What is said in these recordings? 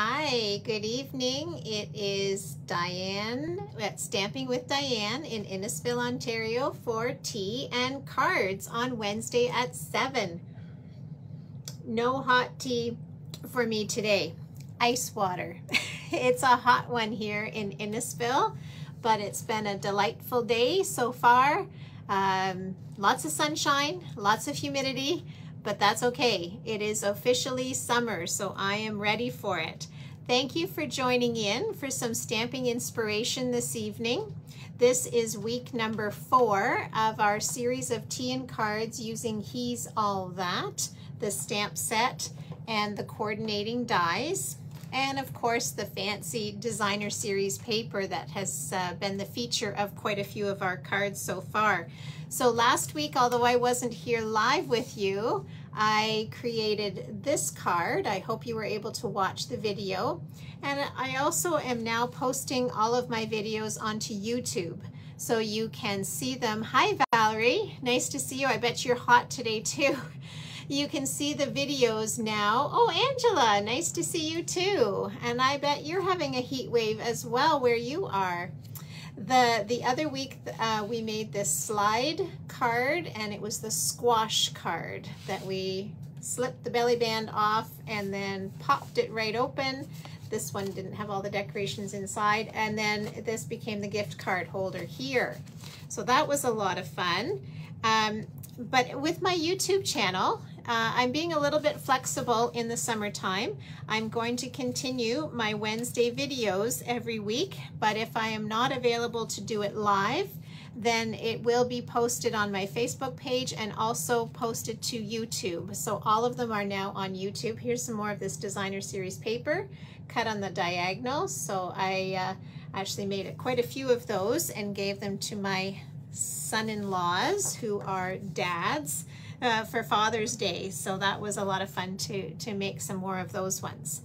Hi, good evening. It is Diane at Stamping with Diane in Innisfil, Ontario for tea and cards on Wednesday at 7. No hot tea for me today. Ice water. It's a hot one here in Innisfil, but it's been a delightful day so far. Lots of sunshine, lots of humidity, but that's okay. It is officially summer, so I am ready for it. Thank you for joining in for some stamping inspiration this evening. This is week number 4 of our series of tea and cards using He's All That, the stamp set, and the coordinating dies. And of course, the fancy designer series paper that has been the feature of quite a few of our cards so far. So last week, although I wasn't here live with you, I created this card. I hope you were able to watch the video. And I also am now posting all of my videos onto YouTube, so you can see them. Hi, Valerie. Nice to see you. I bet you're hot today, too. You can see the videos now. Oh, Angela, nice to see you too. And I bet you're having a heat wave as well where you are. The other week we made this slide card, and it was the squash card that we slipped the belly band off and then popped it right open. This one didn't have all the decorations inside, and then this became the gift card holder here. So that was a lot of fun. But with my YouTube channel, I'm being a little bit flexible in the summertime. I'm going to continue my Wednesday videos every week, but if I am not available to do it live, then it will be posted on my Facebook page and also posted to YouTube. So all of them are now on YouTube. Here's some more of this designer series paper cut on the diagonal. So I actually made quite a few of those and gave them to my son-in-laws, who are dads, for Father's Day. So that was a lot of fun to make some more of those ones.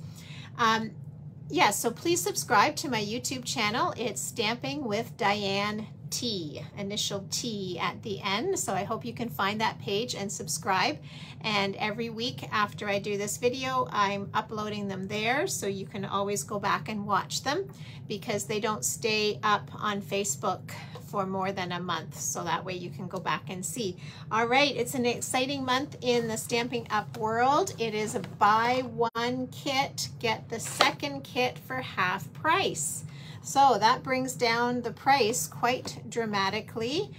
Yeah, so please subscribe to my YouTube channel. It's Stamping with Diane T, initial T at the end. So I hope you can find that page and subscribe. And every week after I do this video, I'm uploading them there, so you can always go back and watch them, because they don't stay up on Facebook for more than a month, so that way you can go back and see. All right, it's an exciting month in the Stampin' Up world. It is a buy one kit, get the second kit for half price. So that brings down the price quite dramatically.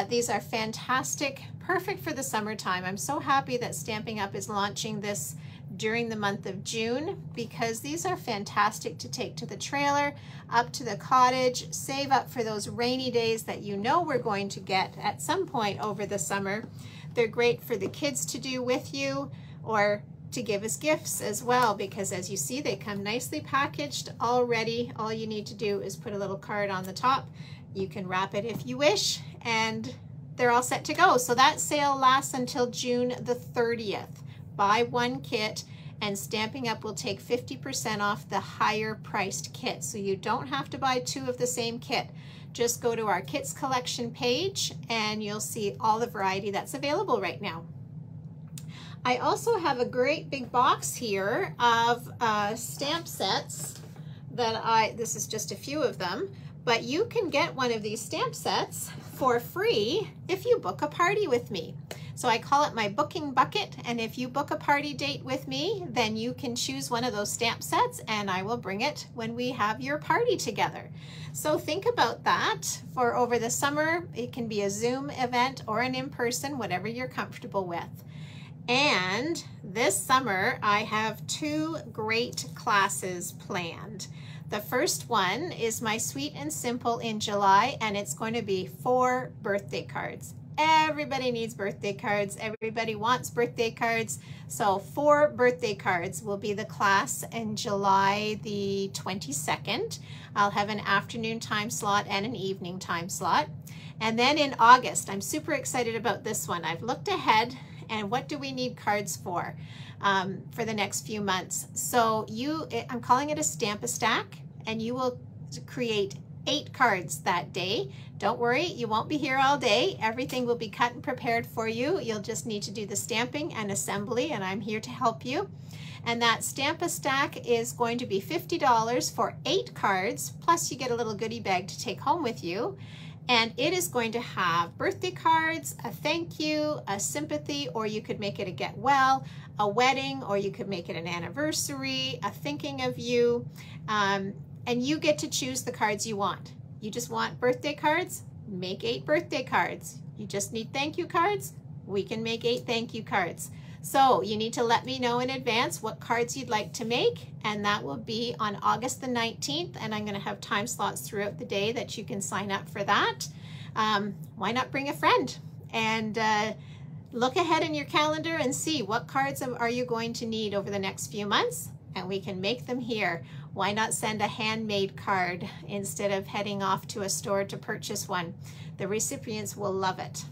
These are fantastic, perfect for the summertime. I'm so happy that Stampin' Up is launching this during the month of June, because these are fantastic to take to the trailer, up to the cottage, save up for those rainy days that you know we're going to get at some point over the summer. They're great for the kids to do with you, or to give as gifts as well, because as you see, they come nicely packaged already. All you need to do is put a little card on the top. You can wrap it if you wish, and they're all set to go. So that sale lasts until June the 30th. Buy one kit, and Stampin' Up will take 50% off the higher priced kit. So you don't have to buy 2 of the same kit. Just go to our kits collection page and you'll see all the variety that's available right now. I also have a great big box here of stamp sets that this is just a few of them, but you can get one of these stamp sets for free if you book a party with me. So I call it my booking bucket, and if you book a party date with me, then you can choose one of those stamp sets and I will bring it when we have your party together. So think about that for over the summer. It can be a Zoom event or an in-person, whatever you're comfortable with. And this summer, I have 2 great classes planned. The first one is my Sweet and Simple in July, and it's going to be 4 birthday cards. Everybody needs birthday cards. Everybody wants birthday cards. So 4 birthday cards will be the class in July the 22nd. I'll have an afternoon time slot and an evening time slot. And then in August, I'm super excited about this one. I've looked ahead, and what do we need cards for the next few months? So I'm calling it a Stamp-A-Stack, and you will create 8 cards that day. Don't worry, you won't be here all day. Everything will be cut and prepared for you. You'll just need to do the stamping and assembly, and I'm here to help you. And that Stamp-A-Stack is going to be $50 for 8 cards, plus you get a little goodie bag to take home with you. And it is going to have birthday cards, a thank you, a sympathy, or you could make it a get well, a wedding, or you could make it an anniversary, a thinking of you. And you get to choose the cards you want. You just want birthday cards? Make 8 birthday cards. You just need thank you cards? We can make 8 thank you cards. So you need to let me know in advance what cards you'd like to make, and that will be on August the 19th, and I'm going to have time slots throughout the day that you can sign up for that. Why not bring a friend and look ahead in your calendar and see what cards are you going to need over the next few months, and we can make them here. Why not send a handmade card instead of heading off to a store to purchase one? The recipients will love it.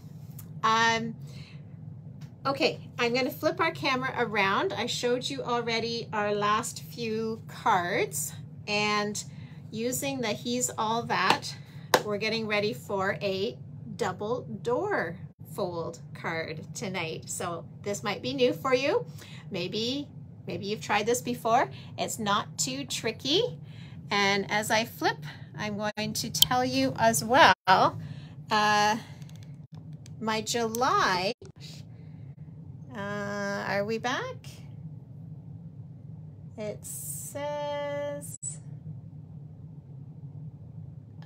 Okay, I'm going to flip our camera around. I showed you already our last few cards, and using the He's All That, we're getting ready for a double door fold card tonight. So this might be new for you. Maybe you've tried this before. It's not too tricky. And as I flip, I'm going to tell you as well, my July, are we back? It says,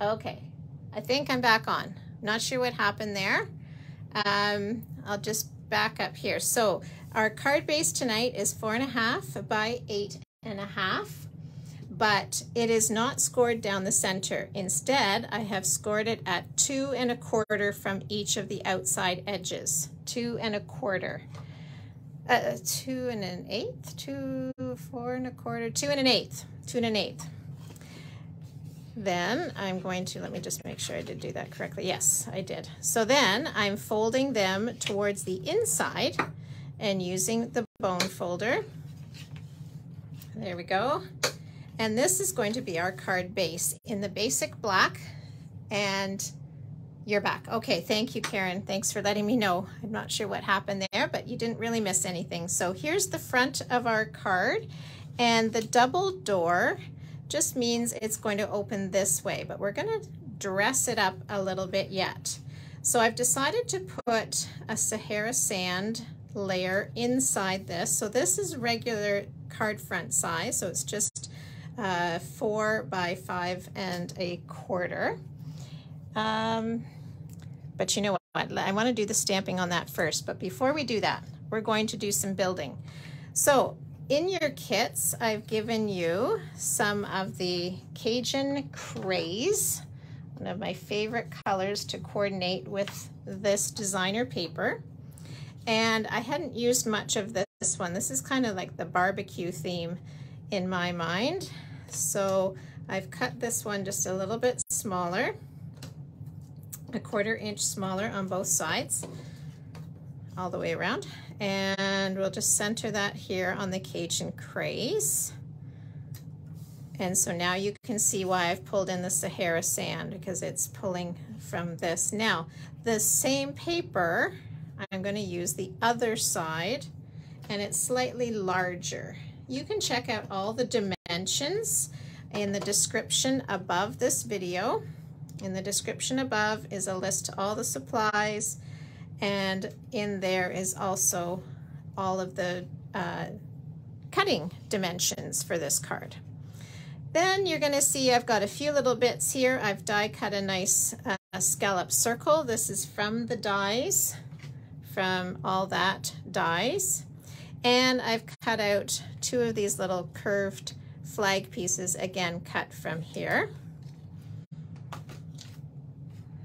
okay, I think I'm back on. Not sure what happened there. I'll just back up here. So our card base tonight is 4.5 by 8.5, but it is not scored down the center. Instead, I have scored it at 2 1/4 from each of the outside edges. 2 1/4. 2 1/8, 2 4 1/4, 2 1/8, 2 1/8. Then I'm going to, let me just make sure I did do that correctly. Yes, I did. So then I'm folding them towards the inside and using the bone folder. There we go. And this is going to be our card base in the basic black, and you're back. Okay, thank you, Karen. Thanks for letting me know. I'm not sure what happened there, but you didn't really miss anything. So here's the front of our card, and the double door just means it's going to open this way, but we're going to dress it up a little bit yet. So I've decided to put a Sahara sand layer inside this. So this is regular card front size, so it's just 4 by 5 1/4. But you know what, I want to do the stamping on that first, but before we do that, we're going to do some building. So in your kits, I've given you some of the Cajun Craze, one of my favorite colors to coordinate with this designer paper. And I hadn't used much of this one. This is kind of like the barbecue theme in my mind. So I've cut this one just a little bit smaller, 1/4 inch smaller on both sides, all the way around. And we'll just center that here on the Cajun Craze. And so now you can see why I've pulled in the Sahara sand, because it's pulling from this. Now, the same paper, I'm going to use the other side, and it's slightly larger. You can check out all the dimensions in the description above this video. In the description above is a list of all the supplies, and in there is also all of the cutting dimensions for this card. Then you're going to see I've got a few little bits here. I've die cut a nice scallop circle. This is from the dies, from All That dies. And I've cut out 2 of these little curved flag pieces, again cut from here.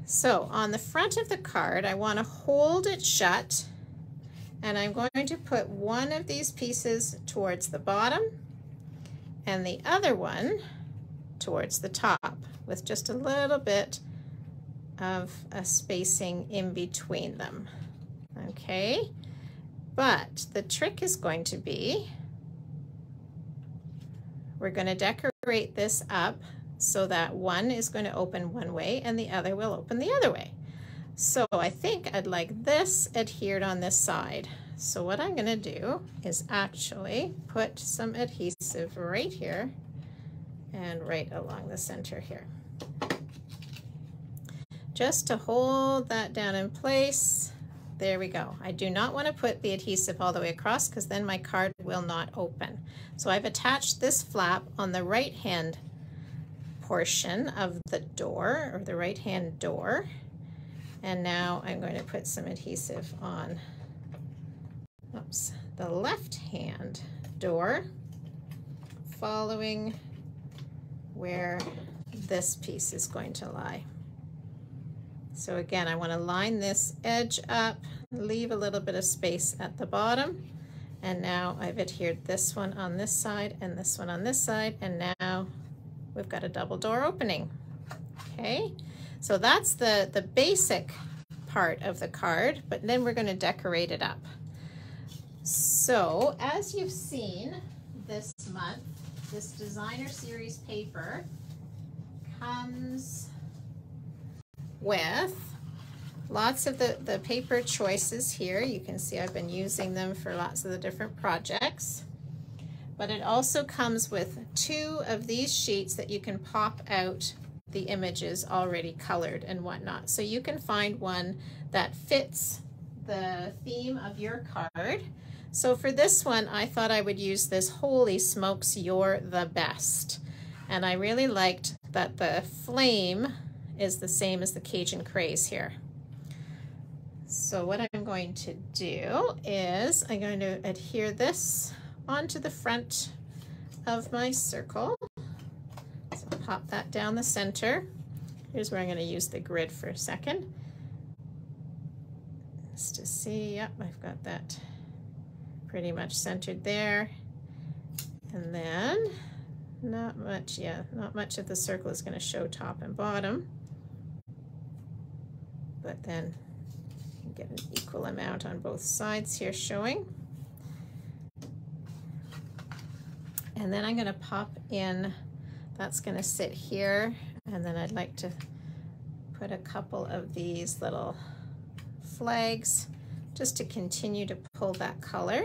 So on the front of the card, I want to hold it shut, and I'm going to put one of these pieces towards the bottom and the other one towards the top, with just a little bit of a spacing in between them. Okay, but the trick is going to be, we're going to decorate this up so that one is going to open one way and the other will open the other way. So I think I'd like this adhered on this side. So what I'm going to do is actually put some adhesive right here and right along the center here, just to hold that down in place. There we go. I do not want to put the adhesive all the way across because then my card will not open. So I've attached this flap on the right hand portion of the door, or the right hand door. And now I'm going to put some adhesive on, oops, the left hand door, following where this piece is going to lie. So again, I want to line this edge up, leave a little bit of space at the bottom. And now I've adhered this one on this side and this one on this side, and now we've got a double door opening. Okay. So that's the basic part of the card, but then we're going to decorate it up. So as you've seen this month, this designer series paper comes with lots of the paper choices here. You can see I've been using them for lots of the different projects. But it also comes with 2 of these sheets that you can pop out the images already colored and whatnot. So you can find one that fits the theme of your card. So for this one, I thought I would use this Holy Smokes, You're the Best. And I really liked that the flame is the same as the Cajun Craze here. So what I'm going to do is I'm going to adhere this onto the front of my circle. So pop that down the center. Here's where I'm going to use the grid for a second. Just to see, yep, I've got that pretty much centered there. And then not much, not much of the circle is going to show top and bottom. But then you can get an equal amount on both sides here showing. And then I'm going to pop in, that's going to sit here, and then I'd like to put a couple of these little flags just to continue to pull that color.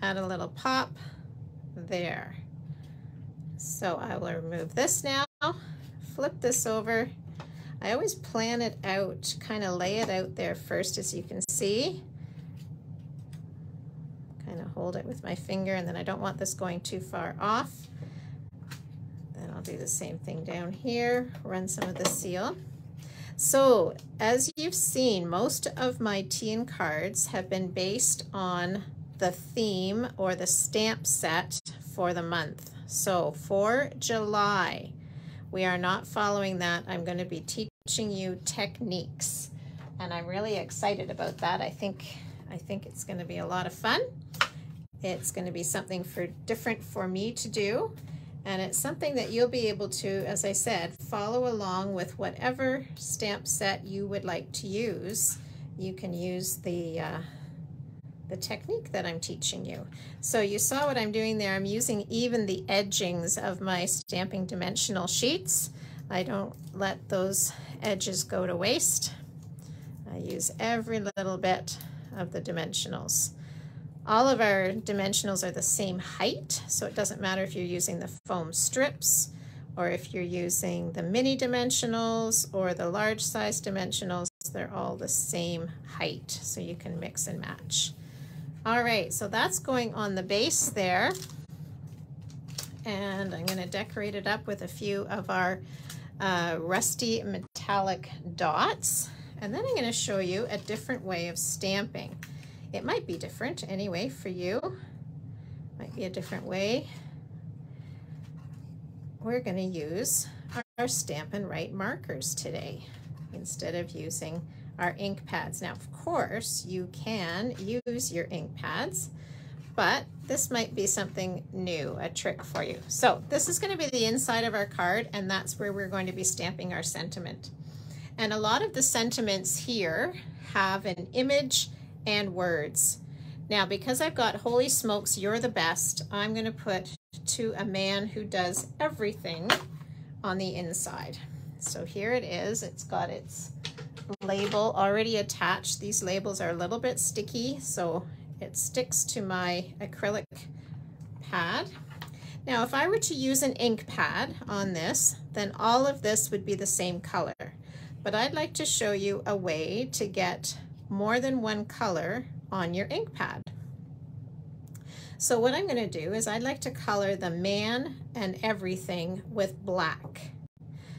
Add a little pop there. So I will remove this now, flip this over. I always plan it out, kind of lay it out there first, as you can see. Kind of hold it with my finger, and then I don't want this going too far off. Then I'll do the same thing down here, run some of the seal. So as you've seen, most of my tea cards have been based on the theme or the stamp set for the month. So for July, we are not following that. I'm going to be teaching you techniques, and I'm really excited about that. I think it's going to be a lot of fun. It's going to be something different for me to do, and it's something that you'll be able to, as I said, follow along with whatever stamp set you would like to use. You can use the technique that I'm teaching you. So you saw what I'm doing there. I'm using even the edgings of my stamping dimensional sheets. I don't let those edges go to waste. I use every little bit of the dimensionals. All of our dimensionals are the same height, so it doesn't matter if you're using the foam strips or if you're using the mini dimensionals or the large size dimensionals. They're all the same height, so you can mix and match. All right, so that's going on the base there, and I'm going to decorate it up with a few of our rusty metallic dots, and then I'm going to show you a different way of stamping. It might be different anyway for you. Might be a different way. We're going to use our Stampin' Write markers today instead of using our ink pads. Now, of course, you can use your ink pads, but this might be something new, a trick for you. So this is going to be the inside of our card, and that's where we're going to be stamping our sentiment. And a lot of the sentiments here have an image and words. Now, because I've got Holy Smokes, You're the Best, I'm going to put to a man who does everything on the inside. So here it is. It's got its label already attached. These labels are a little bit sticky, so it sticks to my acrylic pad. Now, if I were to use an ink pad on this, then all of this would be the same color. But I'd like to show you a way to get more than one color on your ink pad. So what I'm going to do is I'd like to color the man and everything with black.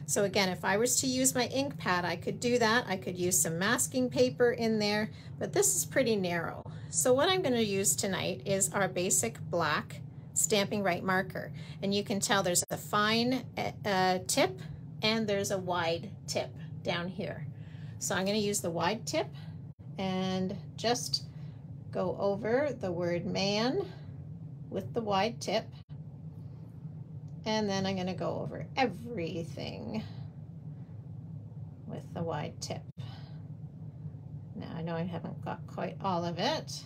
So again, if I was to use my ink pad, I could do that. I could use some masking paper in there, but this is pretty narrow. So what I'm going to use tonight is our basic black Stampin' Right marker. And you can tell there's a fine tip and there's a wide tip down here. So I'm going to use the wide tip and just go over the word man with the wide tip. And then I'm going to go over everything with the wide tip. Now I know I haven't got quite all of it.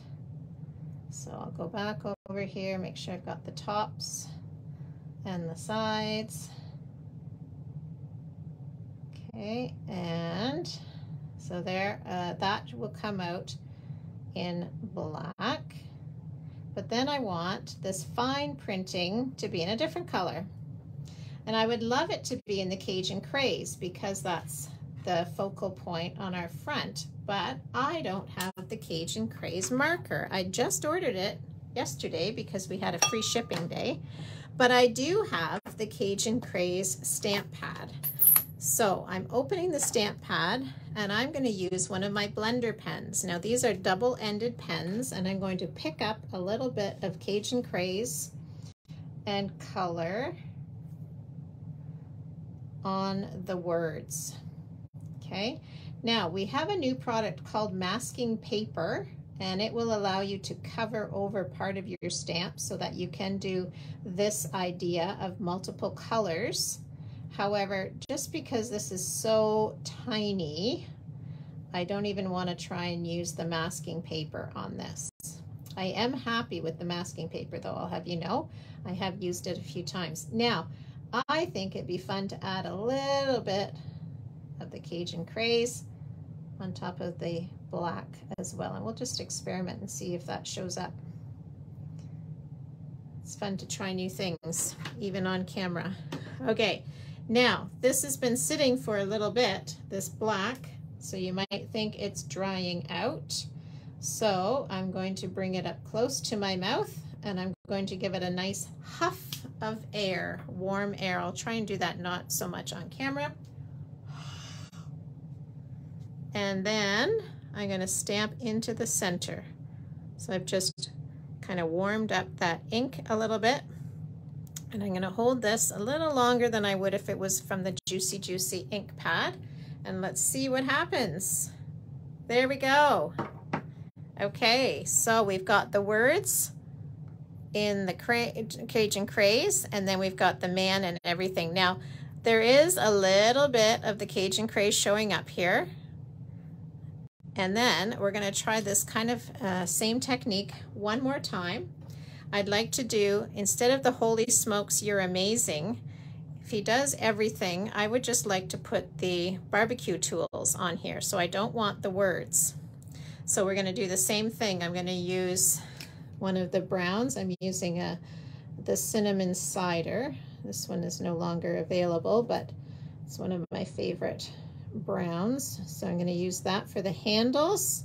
So I'll go back over here, make sure I've got the tops and the sides. Okay, and so there, that will come out in black. But then I want this fine printing to be in a different color. And I would love it to be in the Cajun Craze because that's the focal point on our front. But I don't have the Cajun Craze marker. I just ordered it yesterday because we had a free shipping day. But I do have the Cajun Craze stamp pad. So I'm opening the stamp pad and I'm going to use one of my blender pens. Now these are double-ended pens and I'm going to pick up a little bit of Cajun Craze and color on the words. Okay, now we have a new product called masking paper and it will allow you to cover over part of your stamp so that you can do this idea of multiple colors. However, just because this is so tiny, I don't even want to try and use the masking paper on this. I am happy with the masking paper though, I'll have you know. I have used it a few times. Now, I think it'd be fun to add a little bit of the Cajun Craze on top of the black as well. And we'll just experiment and see if that shows up. It's fun to try new things, even on camera. Okay. Now, this has been sitting for a little bit, this black, so you might think it's drying out. So I'm going to bring it up close to my mouth and I'm going to give it a nice huff of air, warm air. I'll try and do that not so much on camera. And then I'm going to stamp into the center. So I've just kind of warmed up that ink a little bit. And I'm going to hold this a little longer than I would if it was from the Juicy Juicy ink pad. And let's see what happens. There we go. Okay, so we've got the words in the Cajun Craze, and then we've got the man and everything. Now, there is a little bit of the Cajun Craze showing up here. And then we're going to try this kind of same technique one more time. I'd like to do, instead of the Holy Smokes, You're Amazing, if he does everything, I would just like to put the barbecue tools on here. So I don't want the words. So we're going to do the same thing. I'm going to use one of the browns. I'm using the cinnamon cider. This one is no longer available, but it's one of my favorite browns. So I'm going to use that for the handles.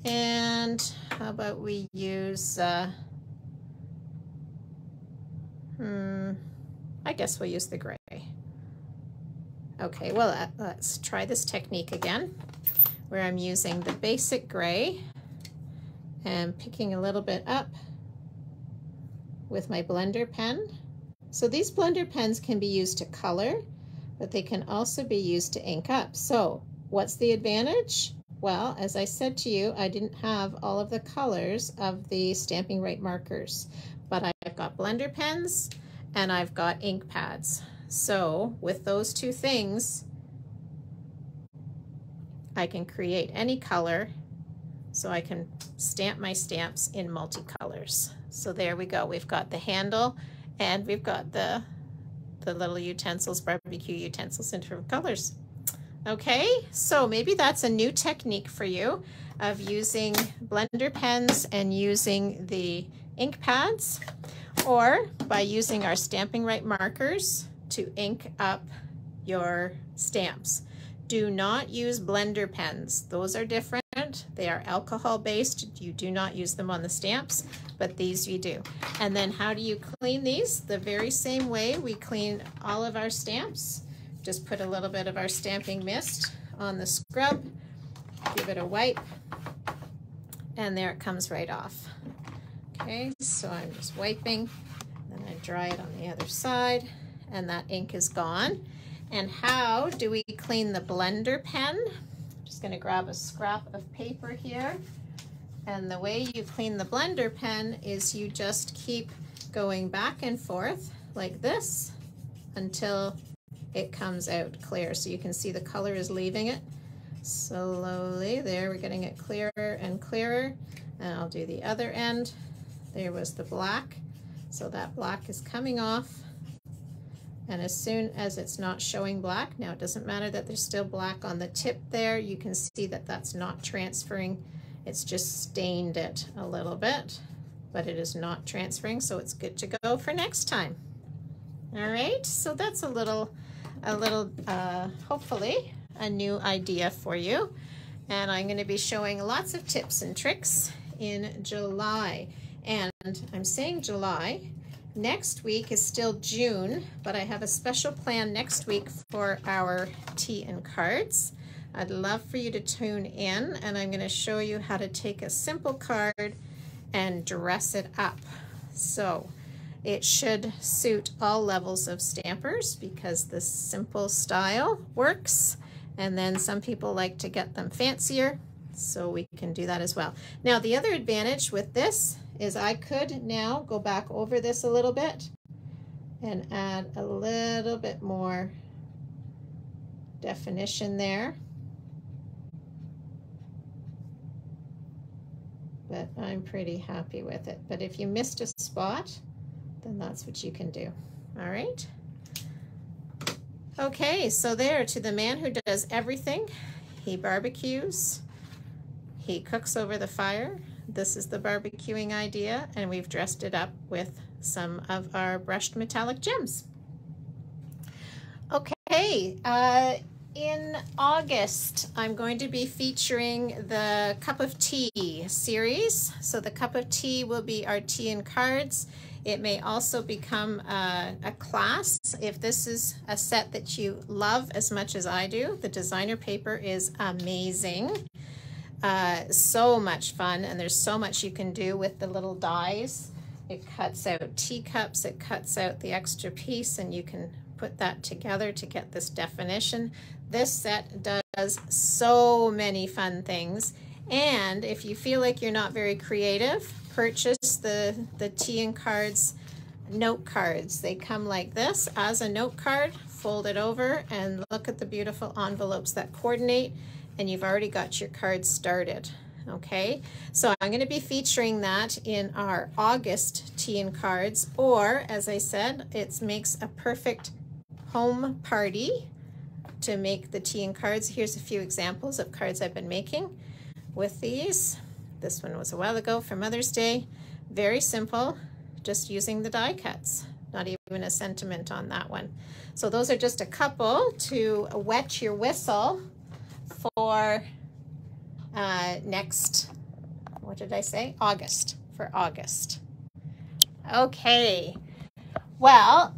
And how about we use... I guess we'll use the gray. Okay, well, let's try this technique again, where I'm using the basic gray and picking a little bit up with my blender pen. So these blender pens can be used to color, but they can also be used to ink up. So what's the advantage? Well, as I said to you, I didn't have all of the colors of the Stampin' Right markers, but I've got blender pens and I've got ink pads. So with those two things, I can create any color, so I can stamp my stamps in multicolors. So there we go. We've got the handle and we've got the the little utensils, barbecue utensils, in different colors. Okay, so maybe that's a new technique for you of using blender pens and using the ink pads, or by using our Stampin' Right markers to ink up your stamps. Do not use blender pens. Those are different. They are alcohol based. You do not use them on the stamps, but these you do. And then how do you clean these? The very same way we clean all of our stamps. Just put a little bit of our stamping mist on the scrub, give it a wipe, and there it comes right off. Okay, so I'm just wiping, then I dry it on the other side, and that ink is gone. And how do we clean the blender pen? I'm just going to grab a scrap of paper here. And the way you clean the blender pen is you just keep going back and forth like this until it comes out clear. So you can see the color is leaving it slowly. There, we're getting it clearer and clearer. And I'll do the other end. There was the black. So that black is coming off. And as soon as it's not showing black, now it doesn't matter that there's still black on the tip there, you can see that that's not transferring. It's just stained it a little bit, but it is not transferring, so it's good to go for next time. All right, so that's a little hopefully a new idea for you. And I'm going to be showing lots of tips and tricks in July. And I'm saying July. Next week is still June, but I have a special plan next week for our tea and cards. I'd love for you to tune in, and I'm going to show you how to take a simple card and dress it up. So it should suit all levels of stampers because the simple style works, and then some people like to get them fancier, so we can do that as well. Now the other advantage with this is I could now go back over this a little bit and add a little bit more definition there. But I'm pretty happy with it. But if you missed a spot, then that's what you can do. All right. Okay, so there, to the man who does everything. He barbecues, he cooks over the fire. This is the barbecuing idea, and we've dressed it up with some of our brushed metallic gems. Okay, in August, I'm going to be featuring the Cup of Tea series. So the Cup of Tea will be our tea and cards. It may also become a class if this is a set that you love as much as I do. The designer paper is amazing. So much fun, and there's so much you can do with the little dies. It cuts out teacups, it cuts out the extra piece, and you can put that together to get this definition. This set does so many fun things, and if you feel like you're not very creative, purchase the tea and cards note cards. They come like this as a note card, fold it over, and look at the beautiful envelopes that coordinate, and you've already got your cards started. Okay, so I'm going to be featuring that in our August tea and cards, or as I said, it makes a perfect home party to make the tea and cards. Here's a few examples of cards I've been making with these. This one was a while ago for Mother's Day. Very simple, just using the die cuts. Not even a sentiment on that one. So those are just a couple to wet your whistle for next, what did I say? August, for August. Okay, well,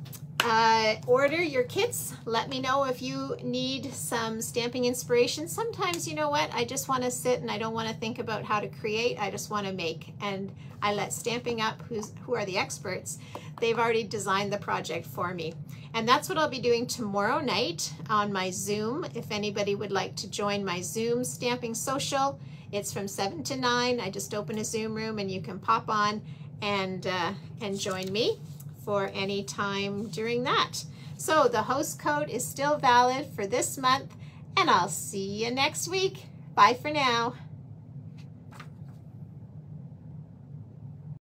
order your kits. Let me know if you need some stamping inspiration. Sometimes, you know what, I just want to sit and I don't want to think about how to create. I just want to make, and I let Stamping Up, who are the experts, they've already designed the project for me. And that's what I'll be doing tomorrow night on my Zoom. If anybody would like to join my Zoom Stamping Social, it's from 7 to 9. I just open a Zoom room and you can pop on and join me for any time during that. So the host code is still valid for this month, and I'll see you next week. Bye for now.